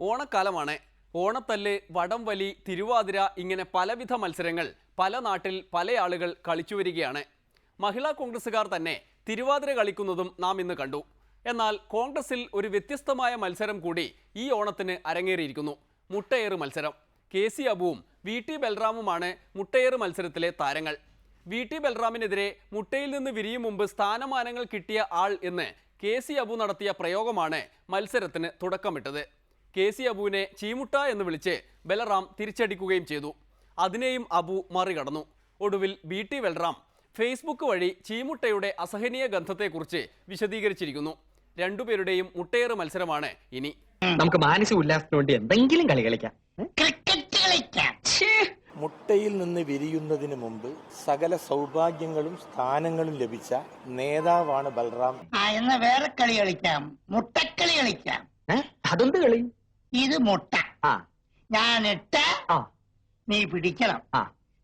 ഓണക്കാലമാണ്. ഓണത്തല്ല്, വടംവലി, തിരുവാതിര ഇങ്ങനെ പലവിധ മത്സരങ്ങൾ പല നാട്ടിൽ പല ആളുകൾ കളിച്ചു വരികയാണ്. മഹിളാ കോൺഗ്രസുകാർ തന്നെ തിരുവാതിര കളിക്കുന്നതും നാം ഇന്ന് കണ്ടു. എന്നാൽ കോൺഗ്രസിൽ ഒരു വ്യത്യസ്തമായ മത്സരം കൂടി ഈ ഓണത്തിന് അരങ്ങേറിയിരിക്കുന്നു. മുട്ടയേറ് മത്സരം. KC അബുവും VT ബൽറാമുമാണ് മുട്ടയേറ് മത്സരത്തിലെ താരങ്ങൾ. VT ബൽറാമിനെതിരെ മുട്ടയിൽ നിന്ന് വിരിയും മുമ്പ് സ്ഥാനമാനങ്ങൾ കിട്ടിയ ആൾ എന്ന് KC അബു നടത്തിയ പ്രയോഗമാണ് മത്സരത്തിന് തുടക്കമിട്ടത്. KC അബുവിനെ ചീമുട്ട എന്ന് വിളിച്ച് ബൽറാം തിരിച്ചടിക്കുകയും ചെയ്തു. അതിനെയും അബു മറികടന്നു. ഒടുവിൽ VT ബൽറാം ഫേസ്ബുക്ക് വഴി ചീമുട്ടയുടെ അസഹനീയ ഗന്ധത്തെക്കുറിച്ച് വിശദീകരിച്ചിരിക്കുന്നു. രണ്ടുപേരുടെയും മുട്ടയേറ് മത്സരമാണ് ഇനി. നമുക്ക് മാനസിക ഉല്ലാസത്തിന് വേണ്ടി എന്തെങ്കിലും കളി കളിക്കാം. മുട്ടയിൽ നിന്ന് വിരിയുന്നതിന് മുമ്പ് സകല സൗഭാഗ്യങ്ങളും സ്ഥാനങ്ങളും ലഭിച്ച നേതാവാണ് ബൽറാം. എന്നാ വേറെ കളി കളിക്കാം, മുട്ടക്കളി കളിക്കാം. അതെന്ത് കളി? ഇത് മുട്ട, ഞാൻ ഇട്ട നീ പിടിക്കണം,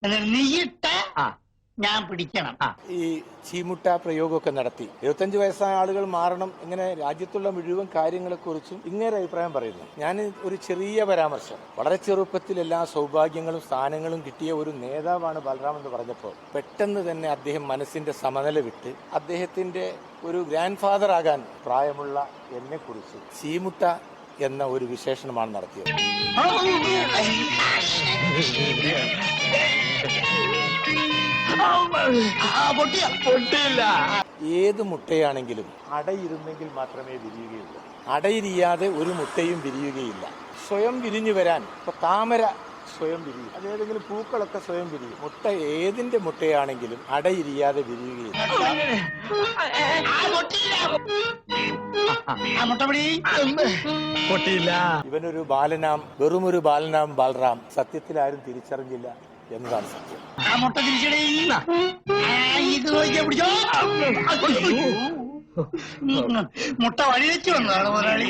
എന്നിട്ട് നീ ഇട്ട ഞാൻ പിടിക്കണം. ഈ ചീമുട്ട പ്രയോഗമൊക്കെ നടത്തി 75 വയസ്സായ ആളുകൾ മാറണം, ഇങ്ങനെ രാജ്യത്തുള്ള മുഴുവൻ കാര്യങ്ങളെക്കുറിച്ചും ഇങ്ങനെ അഭിപ്രായം പറയുന്നു. ഞാൻ ഒരു ചെറിയ പരാമർശം, വളരെ ചെറുപ്പത്തിൽ എല്ലാ സൗഭാഗ്യങ്ങളും സ്ഥാനങ്ങളും കിട്ടിയ ഒരു നേതാവാണ് ബൽറാം എന്ന് പറഞ്ഞപ്പോൾ പെട്ടെന്ന് തന്നെ അദ്ദേഹം മനസ്സിന്റെ സമനില വിട്ട് അദ്ദേഹത്തിന്റെ ഒരു ഗ്രാൻഡ് ഫാദർ ആകാൻ പ്രായമുള്ള എന്നെ കുറിച്ച് ചീമുട്ട എന്ന ഒരു വിശേഷണമാണ് നടത്തിയത്. ഏത് മുട്ടയാണെങ്കിലും അടയിരുന്നെങ്കിൽ മാത്രമേ വിരിയുകയുള്ളൂ. അടയിരിയാതെ ഒരു മുട്ടയും വിരിയുകയില്ല. സ്വയം വിരിഞ്ഞു വരാൻ ഇപ്പൊ താമര സ്വയം വിരിയും, അതേതെങ്കിലും പൂക്കളൊക്കെ സ്വയം വിരിയും. മുട്ട ഏതിന്റെ മുട്ടയാണെങ്കിലും അടയിരിയാതെ വിരിയുകയില്ല. ഇവനൊരു ബാലനാം, വെറുമൊരു ബാലനാം ബൽറാം സത്യത്തിൽ ആരും തിരിച്ചറിഞ്ഞില്ല എന്നതാണ് സത്യം. മുട്ട വഴിവെച്ച് വന്നതാണ് മുതലാളി.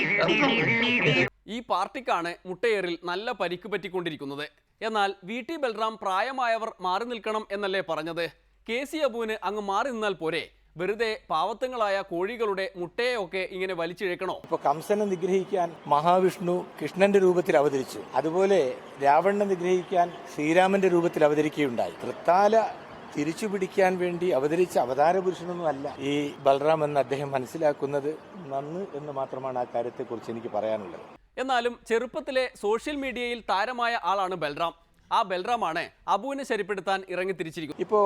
ഈ പാർട്ടിക്കാണ് മുട്ടയേറിൽ നല്ല പരിക്ക് പറ്റിക്കൊണ്ടിരിക്കുന്നത്. എന്നാൽ VT ബൽറാം പ്രായമായവർ മാറി നിൽക്കണം എന്നല്ലേ പറഞ്ഞത്? KC അബുവിന് അങ്ങ് മാറി നിന്നാൽ പോരെ? വെറുതെ പാവത്തങ്ങളായ കോഴികളുടെ മുട്ടയൊക്കെ ഇങ്ങനെ വലിച്ചിഴക്കണോ? ഇപ്പൊ കംസനെ നിഗ്രഹിക്കാൻ മഹാവിഷ്ണു കൃഷ്ണന്റെ രൂപത്തിൽ അവതരിച്ചു, അതുപോലെ രാവണനെ നിഗ്രഹിക്കാൻ ശ്രീരാമന്റെ രൂപത്തിൽ അവതരിക്കുകയുണ്ടായി. തൃത്താല തിരിച്ചു പിടിക്കാൻ വേണ്ടി അവതരിച്ച അവതാര പുരുഷനൊന്നും അല്ല ഈ ബൽറാം എന്ന് അദ്ദേഹം മനസ്സിലാക്കുന്നത് നന്ന് എന്ന് മാത്രമാണ് ആ കാര്യത്തെക്കുറിച്ച് എനിക്ക് പറയാനുള്ളത്. എന്നാലും ചെറുപ്പത്തിലെ സോഷ്യൽ മീഡിയയിൽ താരമായ ആളാണ് ബൽറാം. ആ ബൽറാമാണ് അബുവിനെ ശരിപ്പെടുത്താൻ ഇറങ്ങിത്തിരിച്ചിരിക്കുന്നത്. ഇപ്പോൾ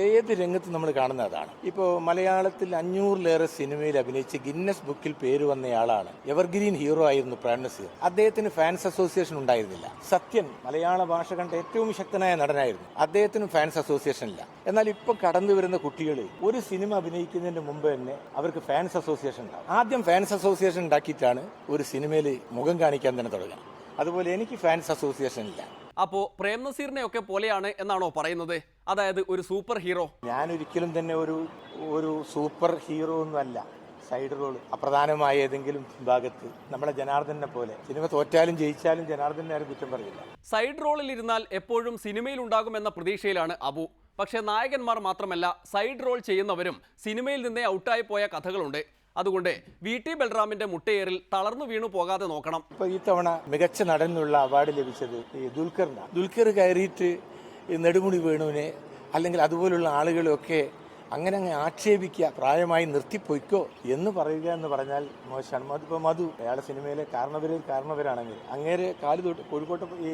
ഏത് രംഗത്ത് നമ്മൾ കാണുന്നതാണ്. ഇപ്പോൾ മലയാളത്തിൽ 500-ലേറെ സിനിമയിൽ അഭിനയിച്ച് ഗിന്നസ് ബുക്കിൽ പേര് വന്നയാളാണ്. എവർഗ്രീൻ ഹീറോ ആയിരുന്നു പ്രാണനസീർ. അദ്ദേഹത്തിന് ഫാൻസ് അസോസിയേഷൻ ഉണ്ടായിരുന്നില്ല. സത്യൻ മലയാള ഭാഷ കണ്ട ഏറ്റവും ശക്തനായ നടനായിരുന്നു. അദ്ദേഹത്തിനും ഫാൻസ് അസോസിയേഷൻ ഇല്ല. എന്നാൽ ഇപ്പൊ കടന്നു വരുന്ന കുട്ടികൾ ഒരു സിനിമ അഭിനയിക്കുന്നതിന് മുമ്പ് തന്നെ അവർക്ക് ഫാൻസ് അസോസിയേഷൻ ഉണ്ടാവും. ആദ്യം ഫാൻസ് അസോസിയേഷൻ ഉണ്ടാക്കിയിട്ടാണ് ഒരു സിനിമയിൽ മുഖം കാണിക്കാൻ തന്നെ തുടങ്ങുക. അതുപോലെ എനിക്ക് ഫാൻസ് അസോസിയേഷൻ ഇല്ല. അപ്പോ പ്രേം നസീറിനെ ഒക്കെ പോലെയാണ് എന്നാണോ പറയുന്നത്? അതായത് ഒരു സൂപ്പർ ഹീറോ? ഞാൻ ഒരിക്കലും തന്നെ ഒരു സൂപ്പർ ഹീറോ ഒന്നും അല്ല. സൈഡ് റോൾ, അപ്രധാനമായ ഏതെങ്കിലും ഭാഗത്ത് നമ്മളെ ജനാർദ്ദനെ പോലെ. സിനിമ തോറ്റാലും ജയിച്ചാലും ജനാർദ്ദനെ ആരും കുറ്റം പറയില്ല. സൈഡ് റോളിൽ ഇരുന്നാൽ എപ്പോഴും സിനിമയിൽ ഉണ്ടാകുമെന്ന പ്രതീക്ഷയിലാണ് അബു. പക്ഷെ നായകന്മാർ മാത്രമല്ല, സൈഡ് റോൾ ചെയ്യുന്നവരും സിനിമയിൽ നിന്നേ ഔട്ടായി പോയ കഥകളുണ്ട്. അതുകൊണ്ട് VT ബൽറാമിന്റെ മുട്ടയേറിൽ തളർന്നു വീണു പോകാതെ നോക്കണം. ഇപ്പൊ ഈ തവണ മികച്ച നടനുള്ള അവാർഡ് ലഭിച്ചത് ഈ ദുൽഖറിനാണ്. ദുൽഖർ കയറിയിട്ട് നെടുമുടി വേണുവിനെ അല്ലെങ്കിൽ അതുപോലുള്ള ആളുകളെയൊക്കെ അങ്ങനെ ആക്ഷേപിക്കുക, പ്രായമായി നിർത്തിപ്പോയിക്കോ എന്ന് പറയുക എന്ന് പറഞ്ഞാൽ മോശമാണ്. ഇപ്പൊ മധു അയാളുടെ സിനിമയിലെ കാരണവരാണെങ്കിൽ അങ്ങേരെ കാല് തൊട്ട് കോഴിക്കോട്ട് ഈ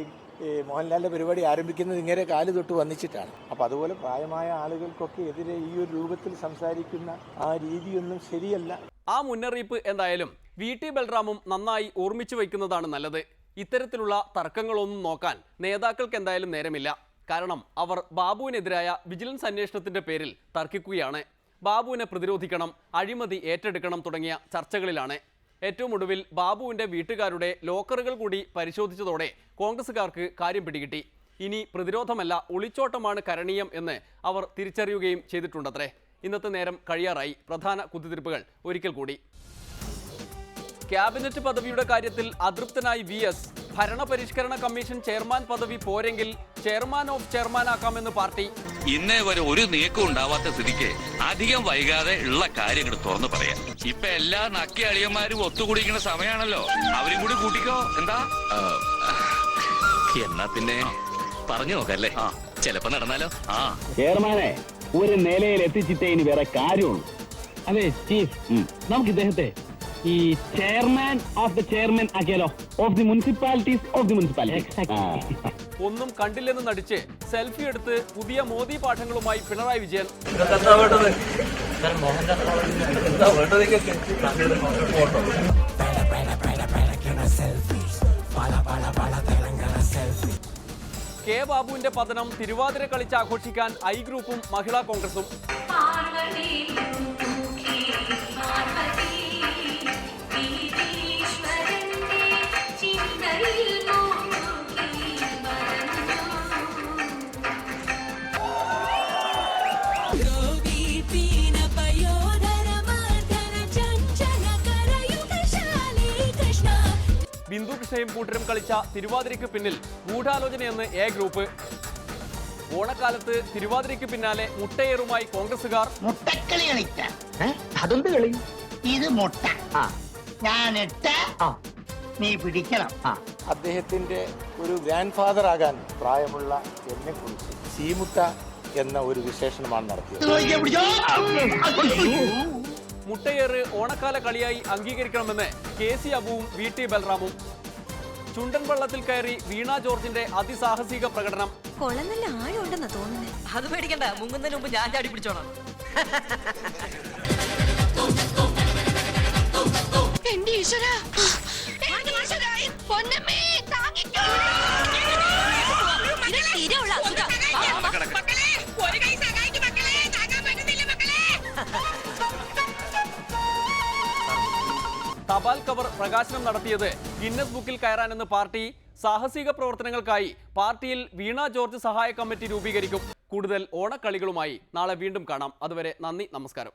മോഹൻലാലിന്റെ പരിപാടി ആരംഭിക്കുന്നത് ഇങ്ങനെ കാല് തൊട്ട് വന്നിച്ചിട്ടാണ്. അപ്പൊ അതുപോലെ പ്രായമായ ആളുകൾക്കൊക്കെ എതിരെ ഈ ഒരു രൂപത്തിൽ സംസാരിക്കുന്ന ആ രീതിയൊന്നും ശരിയല്ല. ആ മുന്നറിയിപ്പ് എന്തായാലും VT ബൽറാമും നന്നായി ഓർമ്മിച്ചു വയ്ക്കുന്നതാണ് നല്ലത്. ഇത്തരത്തിലുള്ള തർക്കങ്ങളൊന്നും നോക്കാൻ നേതാക്കൾക്ക് എന്തായാലും നേരമില്ല. കാരണം അവർ ബാബുവിനെതിരായ വിജിലൻസ് അന്വേഷണത്തിന്റെ പേരിൽ തർക്കിക്കുകയാണ്. ബാബുവിനെ പ്രതിരോധിക്കണം, അഴിമതി ഏറ്റെടുക്കണം തുടങ്ങിയ ചർച്ചകളിലാണ്. ഏറ്റവും ഒടുവിൽ ബാബുവിന്റെ വീട്ടുകാരുടെ ലോക്കറുകൾ കൂടി പരിശോധിച്ചതോടെ കോൺഗ്രസുകാർക്ക് കാര്യം പിടികിട്ടി. ഇനി പ്രതിരോധമല്ല, ഒളിച്ചോട്ടമാണ് കരണീയം എന്ന് അവർ തിരിച്ചറിയുകയും ചെയ്തിട്ടുണ്ടത്രേ. ഇന്നത്തെ നേരം കഴിയാറായി. പ്രധാന കുത്തിത്തിരിപ്പുകൾ ഒരിക്കൽ കൂടി. ക്യാബിനറ്റ് പദവിയുടെ കാര്യത്തിൽ അതൃപ്തനായി VS. ഭരണപരിഷ്കരണ കമ്മീഷൻ ചെയർമാൻ പദവി പോരെങ്കിൽ ചെയർമാൻ ഓഫ് ചെയർമാനാക്കാമെന്ന് പാർട്ടി. ഇന്നേ വരെ ഒരു നീക്കം ഉണ്ടാവാത്ത സ്ഥിതിക്ക് അധികം വൈകാതെ ഉള്ള കാര്യങ്ങൾ തുറന്നു പറയാം. ഇപ്പൊ എല്ലാ നക്കി അളിയന്മാരും ഒത്തുകൂടിക്കുന്ന സമയാണല്ലോ. അവരും കൂടി കൂട്ടിക്കോ. എന്താ? എന്നാ പിന്നെ പറഞ്ഞു നോക്കല്ലേ, ചിലപ്പോ നടന്നാലോ. ചെയർമാനെ ഒരു നിലയിൽ എത്തിച്ചിട്ടേ ഇനി വേറെ കാര്യമുള്ളൂ. അതെ ചീഫ്, നമുക്ക് ഇദ്ദേഹത്തെ ഈ ചെയർമാൻ ഓഫ് ദ ചെയർമാൻ ആക്കിയാലോ, of the municipalities of the municipality. ഒന്നും കണ്ടില്ലെന്ന് നടിച്ച് സെൽഫി എടുത്ത് പുതിയ മോദി പാഠങ്ങളുമായി പിണറായി വിജയൻ. കെ ബാബുവിന്റെ പതനം തിരുവാതിര കളിച്ച് ആഘോഷിക്കാൻ ഐ ഗ്രൂപ്പും മഹിളാ കോൺഗ്രസും. ബിന്ദു കൃഷ്ണയും കൂട്ടരും കളിച്ച തിരുവാതിരയ്ക്ക് പിന്നിൽ ഗൂഢാലോചനയെന്ന് എ ഗ്രൂപ്പ്. ഓണക്കാലത്ത് തിരുവാതിരയ്ക്ക് പിന്നാലെ മുട്ടയേറുമായി കോൺഗ്രസുകാർ. മുട്ടക്കളി കളിക്കാം. അതെന്ത് കളി? ഇത് മുട്ട, ആ ഞാനിട്ട ആ നീ പിടിക്കണം. അദ്ദേഹത്തിന്റെ ഒരു ഗ്രാൻഡ് ഫാദർ ആകാൻ പ്രായമുള്ള എന്നെ കുറിച്ച് ചീമുട്ട എന്ന ഒരു വിശേഷണമാണ് നടത്തിയത്. മുട്ടയേറ് ഓണക്കാല കളിയായി അംഗീകരിക്കണമെന്ന് KC അബുവും VT ബൽറാമും. ചുണ്ടൻ വള്ളത്തിൽ കയറി വീണ ജോർജിന്റെ അതിസാഹസിക പ്രകടനം. കൊളം നല്ല ആഴമുണ്ടെന്നാ തോന്നുന്നേ. അത് പേടിക്കണ്ട, മുങ്ങുന്നതിന് മുമ്പ് ഞാൻ ചാടി പിടിച്ചോണം. എന്റെ ഈശ്വരാ, എന്റെ ഈശ്വരാ, പൊന്നമ്മേ, താങ്ങിക്കോ. ഇത് തീരെയുള്ള അസുഖം. ഒരു കൈ സഹായിക്ക് മക്കളെ, താങ്ങാൻ പറ്റുന്നില്ല മക്കളെ. തപാൽ കവർ പ്രകാശനം നടത്തിയത് ഗിന്നസ് ബുക്കിൽ കയറാനെന്ന് പാർട്ടി. സാഹസിക പ്രവർത്തനങ്ങൾക്കായി പാർട്ടിയിൽ വീണ ജോർജ് സഹായ കമ്മിറ്റി രൂപീകരിക്കും. കൂടുതൽ ഓണക്കളികളുമായി നാളെ വീണ്ടും കാണാം. അതുവരെ നന്ദി, നമസ്കാരം.